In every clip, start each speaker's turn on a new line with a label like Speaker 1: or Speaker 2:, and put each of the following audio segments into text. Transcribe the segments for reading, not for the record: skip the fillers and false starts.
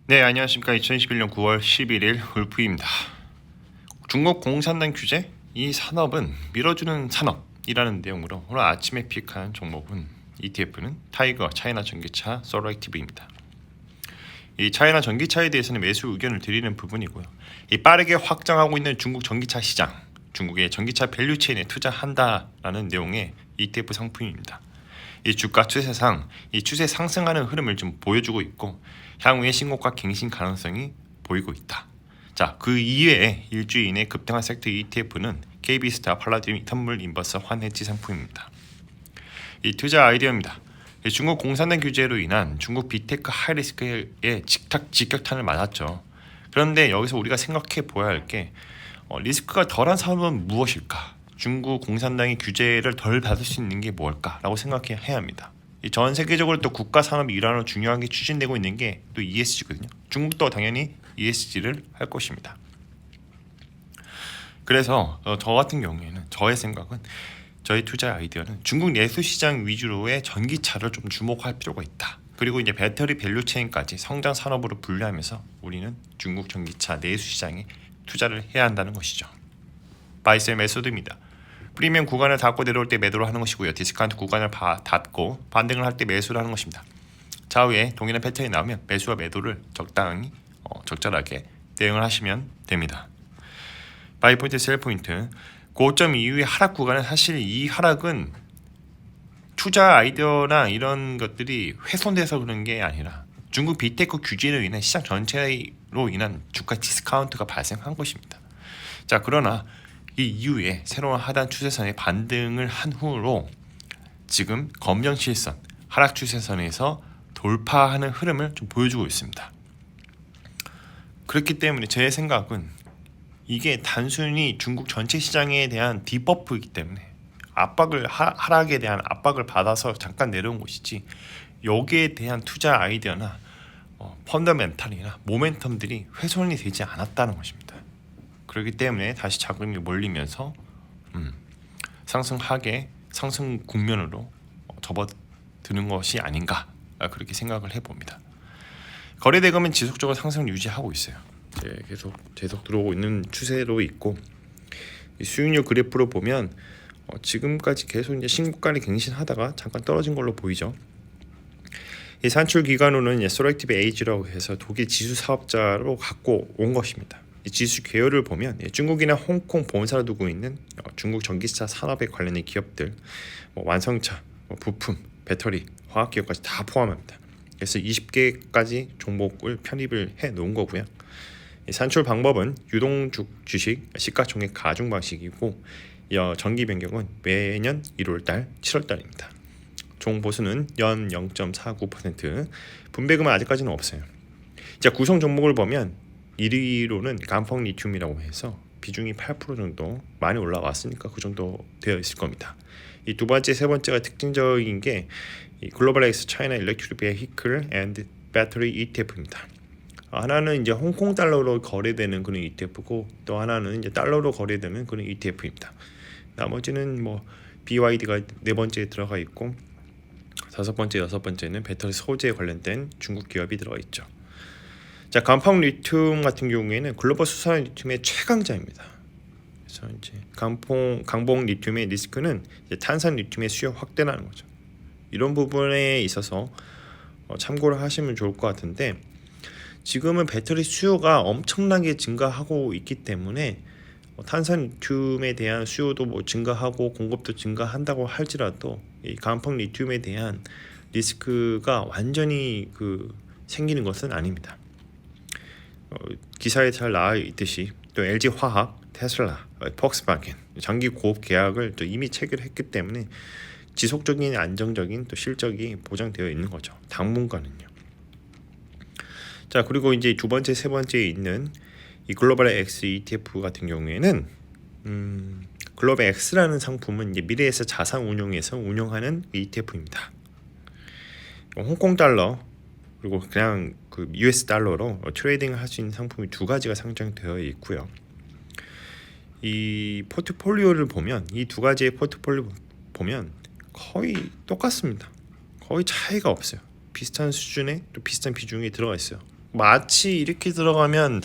Speaker 1: 네, 안녕하십니까. 2021년 9월 11일 울프입니다. 중국 공산당 규제, 이 산업은 밀어주는 산업이라는 내용으로 오늘 아침에 픽한 종목은 ETF는 타이거 차이나 전기차 솔로액티브입니다. 이 차이나 전기차에 대해서는 매수 의견을 드리는 부분이고요. 이 빠르게 확장하고 있는 중국 전기차 시장, 중국의 전기차 밸류체인에 투자한다라는 내용의 ETF 상품입니다. 이 주가 추세상 이 추세 상승하는 흐름을 좀 보여주고 있고 향후의 신고가 갱신 가능성이 보이고 있다. 자, 그 이외에 일주일의 급등한 섹터 ETF는 KB스타 팔라디움 이탄물 인버스 환해지 상품입니다. 이 투자 아이디어입니다. 중국 공산당 규제로 인한 중국 빅테크 하이리스크에 직격탄을 맞았죠. 그런데 여기서 우리가 생각해 보아야 할 게 리스크가 덜한 산업은 무엇일까? 중국 공산당의 규제를 덜 받을 수 있는 게 뭘까라고 생각해야 합니다. 전 세계적으로 또 국가 산업의 일환으로 중요하게 추진되고 있는 게 또 ESG거든요. 중국도 당연히 ESG를 할 것입니다. 그래서 저 같은 경우에는 저의 생각은 저의 투자 아이디어는 중국 내수 시장 위주로의 전기차를 좀 주목할 필요가 있다. 그리고 이제 배터리 밸류체인까지 성장 산업으로 분류하면서 우리는 중국 전기차 내수 시장에 투자를 해야 한다는 것이죠. 바이셀 메소드입니다. 프리미엄 구간을 닫고 내려올 때 매도를 하는 것이고요. 디스카운트 구간을 닫고 반등을 할 때 매수를 하는 것입니다. 좌우에 동일한 패턴이 나오면 매수와 매도를 적당히 적절하게 대응을 하시면 됩니다. 바이 포인트, 셀 포인트. 고점 이후의 하락 구간은 사실 이 하락은 투자 아이디어나 이런 것들이 훼손돼서 그런 게 아니라 중국 빅테크 규제로 인한 시장 전체로 인한 주가 디스카운트가 발생한 것입니다. 자, 그러나 이 이후에 새로운 하단 추세선의 반등을 한 후로 지금 검정실선 하락 추세선에서 돌파하는 흐름을 좀 보여주고 있습니다. 그렇기 때문에 제 생각은 이게 단순히 중국 전체 시장에 대한 디버프이기 때문에 하락에 대한 압박을 받아서 잠깐 내려온 것이지 여기에 대한 투자 아이디어나 펀더멘탈이나 모멘텀들이 훼손이 되지 않았다는 것입니다. 그렇기 때문에 다시 자금이 몰리면서 상승 국면으로 접어드는 것이 아닌가 그렇게 생각을 해봅니다. 거래 대금은 지속적으로 상승을 유지하고 있어요. 계속 들어오고 있는 추세로 있고 수익률 그래프로 보면 지금까지 계속 이제 신고가를 갱신하다가 잠깐 떨어진 걸로 보이죠. 이 산출 기관으로는 솔로액티브 에이지라고 해서 독일 지수 사업자로 갖고 온 것입니다. 이 지수 계열을 보면 중국이나 홍콩 본사를 두고 있는 중국 전기차 산업에 관련된 기업들, 완성차, 부품, 배터리, 화학기업까지 다 포함합니다. 그래서 20개까지 종목을 편입을 해 놓은 거고요. 산출 방법은 유동주 주식 시가총액 가중 방식이고 정기 변경은 매년 1월달, 7월달입니다. 총 보수는 연 0.49%, 분배금은 아직까지는 없어요. 자, 구성 종목을 보면 1위로는 간펑 리튬이라고 해서 비중이 8% 정도 많이 올라왔으니까 그 정도 되어 있을 겁니다. 이 두 번째, 세 번째가 특징적인 게 글로벌 X 차이나 일렉트릭 베이클 앤드 배터리 ETF입니다. 하나는 이제 홍콩 달러로 거래되는 그런 ETF고 또 하나는 이제 달러로 거래되는 그런 ETF입니다. 나머지는 BYD가 네 번째에 들어가 있고 다섯 번째, 여섯 번째는 배터리 소재에 관련된 중국 기업이 들어가 있죠. 자, 간펑 리튬 같은 경우에는 글로벌 수산 리튬의 최강자입니다. 그래서 이제 강봉 리튬의 리스크는 이제 탄산 리튬의 수요 확대라는 거죠. 이런 부분에 있어서 참고를 하시면 좋을 것 같은데 지금은 배터리 수요가 엄청나게 증가하고 있기 때문에 탄산 리튬에 대한 수요도 증가하고 공급도 증가한다고 할지라도 이 간펑 리튬에 대한 리스크가 완전히 생기는 것은 아닙니다. 기사에 잘 나와 있듯이 또 LG화학, 테슬라, 폭스바겐 장기 고업 계약을 또 이미 체결했기 때문에 지속적인 안정적인 또 실적이 보장되어 있는 거죠. 당분간은요. 자, 그리고 이제 두 번째, 세 번째에 있는 이 글로벌 X ETF 같은 경우에는 글로벌 X라는 상품은 이제 미래에서 자산 운용에서 운영하는 ETF입니다. 홍콩 달러 그리고 그냥 US 달러로 트레이딩을 할 수 있는 상품이 두 가지가 상장되어 있고요. 이 포트폴리오를 보면 이 두 가지의 포트폴리오 보면 거의 똑같습니다. 거의 차이가 없어요. 비슷한 수준에 또 비슷한 비중이 들어가 있어요. 마치 이렇게 들어가면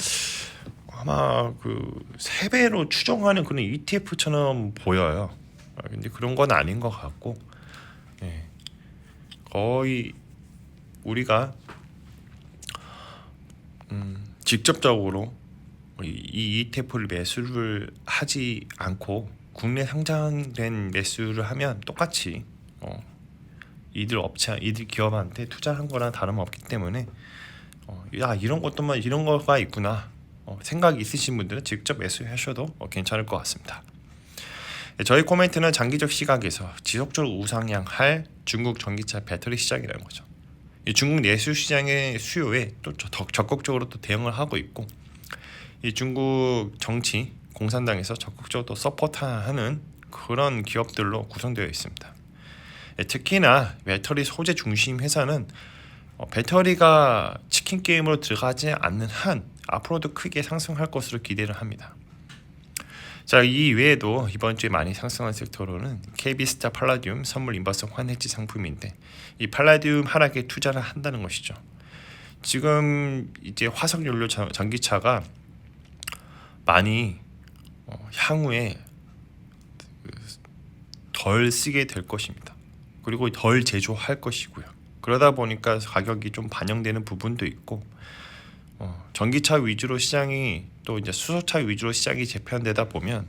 Speaker 1: 아마 그 3배로 추정하는 그런 ETF처럼 보여요. 근데 그런 건 아닌 것 같고, 예, 거의 우리가 직접적으로 이 ETF를 매수를 하지 않고 국내 상장된 매수를 하면 똑같이 이들 업체, 이들 기업한테 투자한 거나 다름없기 때문에 야 이런 것도만 이런 거가 있구나 생각이 있으신 분들은 직접 매수하셔도 괜찮을 것 같습니다. 저희 코멘트는 장기적 시각에서 지속적으로 우상향할 중국 전기차 배터리 시장이라는 거죠. 이 중국 내수 시장의 수요에 또 적극적으로 또 대응을 하고 있고, 이 중국 정치 공산당에서 적극적으로 또 서포트하는 그런 기업들로 구성되어 있습니다. 특히나 배터리 소재 중심 회사는 배터리가 치킨 게임으로 들어가지 않는 한 앞으로도 크게 상승할 것으로 기대를 합니다. 자, 이 외에도 이번 주에 많이 상승한 섹터로는 KB스타 팔라디움 선물 인버스 환해지 상품인데, 이 팔라디움 하락에 투자를 한다는 것이죠. 지금 이제 화석 연료 전기차가 많이 향후에 덜 쓰게 될 것입니다. 그리고 덜 제조할 것이고요. 그러다 보니까 가격이 좀 반영되는 부분도 있고, 전기차 위주로 시장이 또 이제 수소차 위주로 시장이 재편되다 보면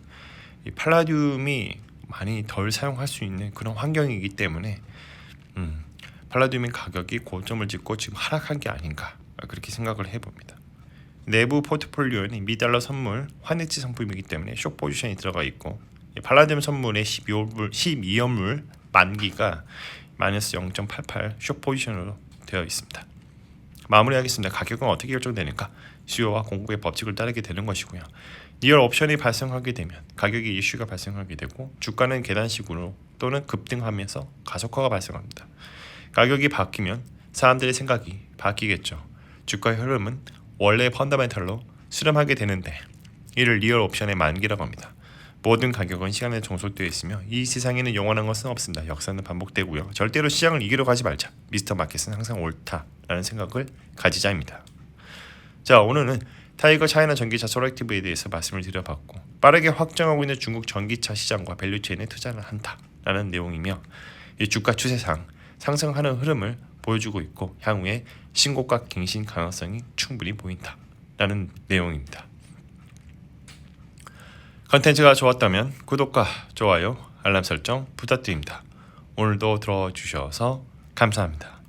Speaker 1: 이 팔라디움이 많이 덜 사용할 수 있는 그런 환경이기 때문에 팔라디움의 가격이 고점을 찍고 지금 하락한 게 아닌가 그렇게 생각을 해봅니다. 내부 포트폴리오에는 미달러 선물 환해지 상품이기 때문에 숏 포지션이 들어가 있고, 팔라디움 선물의 12연물 만기가 마이너스 0.88 숏 포지션으로 되어 있습니다. 마무리하겠습니다. 가격은 어떻게 결정되는가? 수요와 공급의 법칙을 따르게 되는 것이고요. 리얼 옵션이 발생하게 되면 가격의 이슈가 발생하게 되고, 주가는 계단식으로 또는 급등하면서 가속화가 발생합니다. 가격이 바뀌면 사람들의 생각이 바뀌겠죠. 주가의 흐름은 원래 펀더멘털로 수렴하게 되는데, 이를 리얼 옵션의 만기라고 합니다. 모든 가격은 시간에 종속되어 있으며 이 세상에는 영원한 것은 없습니다. 역사는 반복되고요. 절대로 시장을 이기려 가지 말자. 미스터 마켓은 항상 옳다라는 생각을 가지자입니다. 자, 오늘은 타이거 차이나 전기차 솔액티브에 대해서 말씀을 드려봤고, 빠르게 확장하고 있는 중국 전기차 시장과 밸류체인에 투자를 한다라는 내용이며, 이 주가 추세상 상승하는 흐름을 보여주고 있고 향후에 신고가 갱신 가능성이 충분히 보인다라는 내용입니다. 컨텐츠가 좋았다면 구독과 좋아요, 알람 설정 부탁드립니다. 오늘도 들어주셔서 감사합니다.